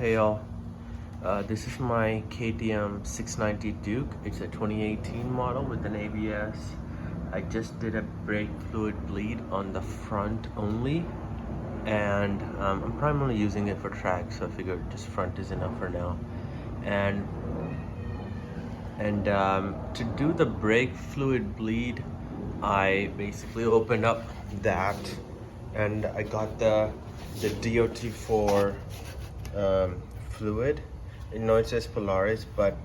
Hey y'all, this is my KTM 690 Duke. It's a 2018 model with an ABS. I just did a brake fluid bleed on the front only, and I'm primarily using it for track, so I figured just front is enough for now. And to do the brake fluid bleed, I basically opened up that, and I got the DOT4 fluid. I know it says Polaris, but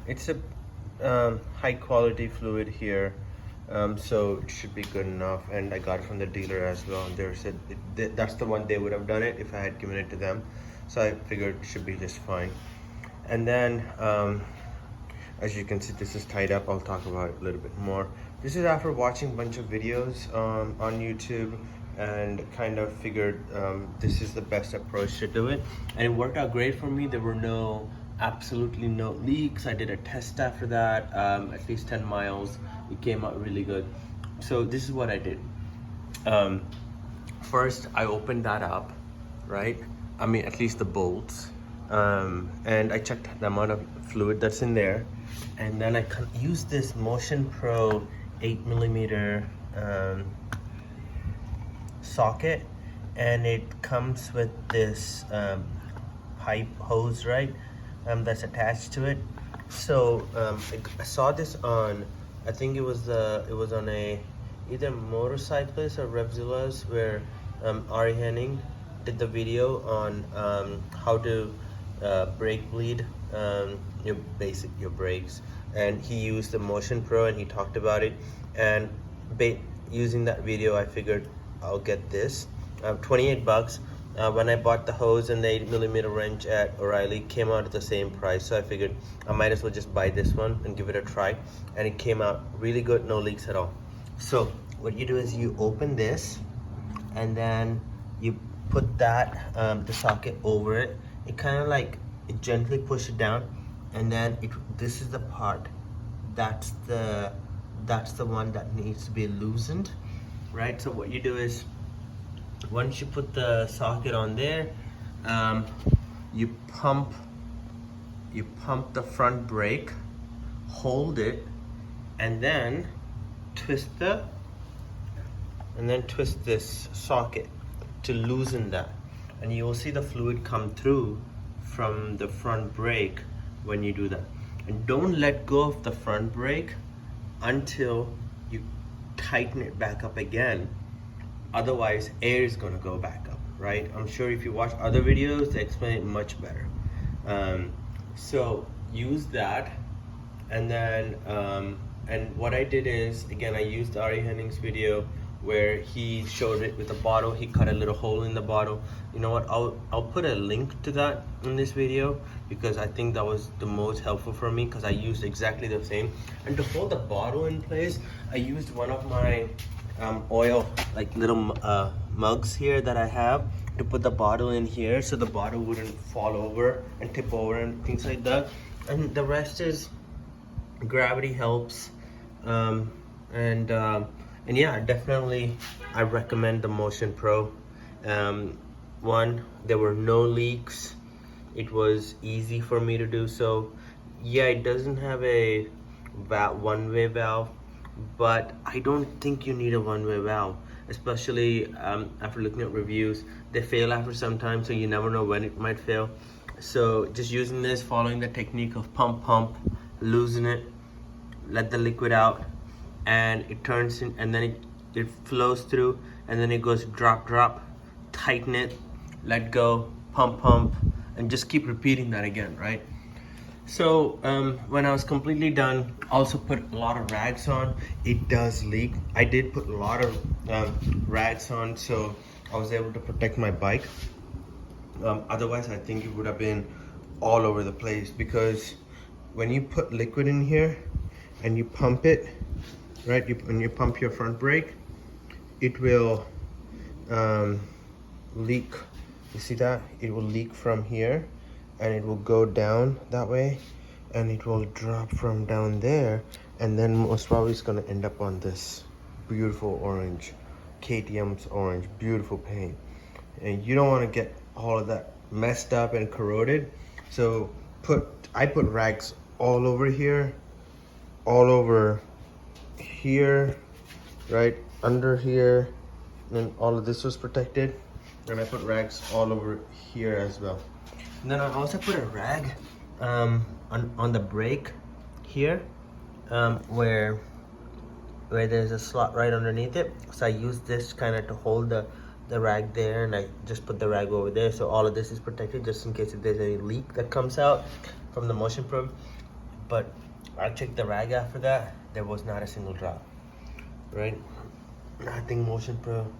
it's a high quality fluid here, so it should be good enough. And I got it from the dealer as well, and they said that's the one they would have done it if I had given it to them, so I figured it should be just fine. And then as you can see, this is tied up. I'll talk about it a little bit more. This is after watching a bunch of videos on YouTube, and kind of figured this is the best approach to do it, and it worked out great for me. There were absolutely no leaks. I did a test after that, at least 10 miles. It came out really good. So this is what I did. First, I opened that up, right? I mean, at least the bolts, and I checked the amount of fluid that's in there, and then I used this Motion Pro 8mm socket, and it comes with this pipe hose, right, that's attached to it. So I saw this on, I think it was on a either Motorcyclist or Revzilla's, where Ari Henning did the video on how to brake bleed your brakes, and he used the Motion Pro and he talked about it. And using that video, I figured I'll get this. 28 bucks. When I bought the hose and the 8mm wrench at O'Reilly, came out at the same price, so I figured I might as well just buy this one and give it a try, and it came out really good, no leaks at all. So what you do is you open this, and then you put that the socket over it. It kind of like it gently push it down, and then this is the part that's the one that needs to be loosened, right? So what you do is, once you put the socket on there, you pump the front brake, hold it, and then twist this socket to loosen that, and you will see the fluid come through from the front brake when you do that. And don't let go of the front brake until you tighten it back up again. Otherwise, air is gonna go back up, right? I'm sure if you watch other videos, they explain it much better. So use that, and then and what I did is, again, I used Ari Henning's video where he showed it with a bottle. He cut a little hole in the bottle. You know what, I'll put a link to that in this video, because I think that was the most helpful for me, because I used exactly the same. And to hold the bottle in place, I used one of my oil, like little mugs here that I have, to put the bottle in here so the bottle wouldn't fall over and tip over and things like that. And the rest is gravity helps. And yeah, definitely I recommend the Motion Pro. One, there were no leaks. It was easy for me to do so. Yeah, it doesn't have a one-way valve, but I don't think you need a one-way valve, especially after looking at reviews. They fail after some time, so you never know when it might fail. So just using this, following the technique of pump, loosen it, let the liquid out, and it turns in, and then it flows through, and then it goes drop, tighten it, let go, pump, and just keep repeating that again, right? So when I was completely done, also put a lot of rags on. It does leak. I did put a lot of rags on, so I was able to protect my bike. Otherwise, I think it would have been all over the place, because when you put liquid in here and you pump it, right, when you pump your front brake, it will leak. You see that? It will leak from here, and it will go down that way, and it will drop from down there, and then most probably it's gonna end up on this beautiful orange, KTM's orange, beautiful paint. And you don't want to get all of that messed up and corroded. So I put rags all over here, all over here, right under here, and all of this was protected. And I put rags all over here as well. And then I also put a rag on the brake here, where there's a slot right underneath it. So I use this kind of to hold the rag there, and I just put the rag over there, so all of this is protected just in case if there's any leak that comes out from the motion probe. But I checked the rag after that, there was not a single drop, right? I think motion probe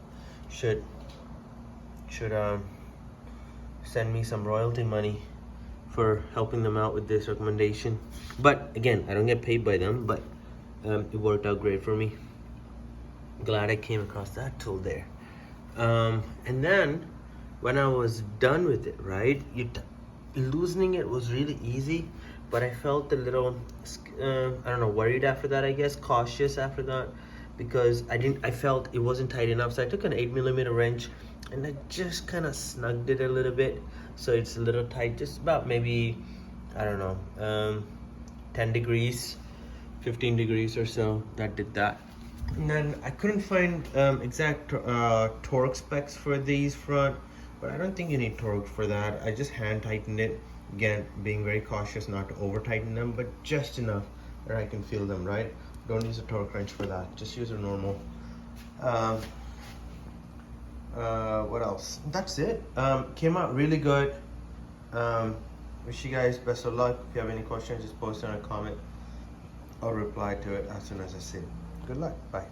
should send me some royalty money for helping them out with this recommendation. But again, I don't get paid by them, but it worked out great for me. Glad I came across that tool there. And then when I was done with it, right, loosening it was really easy, but I felt a little I don't know, worried after that, I guess, cautious after that, because I felt it wasn't tight enough. So I took an 8mm wrench and I just kind of snugged it a little bit, so it's a little tight, just about maybe, I don't know, 10 degrees, 15 degrees or so. That did that. And then I couldn't find exact torque specs for these front, but I don't think you need torque for that. I just hand tightened it, again being very cautious not to over tighten them, but just enough that I can feel them, right? Don't use a torque wrench for that, just use a normal. What else? That's it. Came out really good. Wish you guys best of luck. If you have any questions, just post in a comment. I'll reply to it as soon as I see it. Good luck. Bye.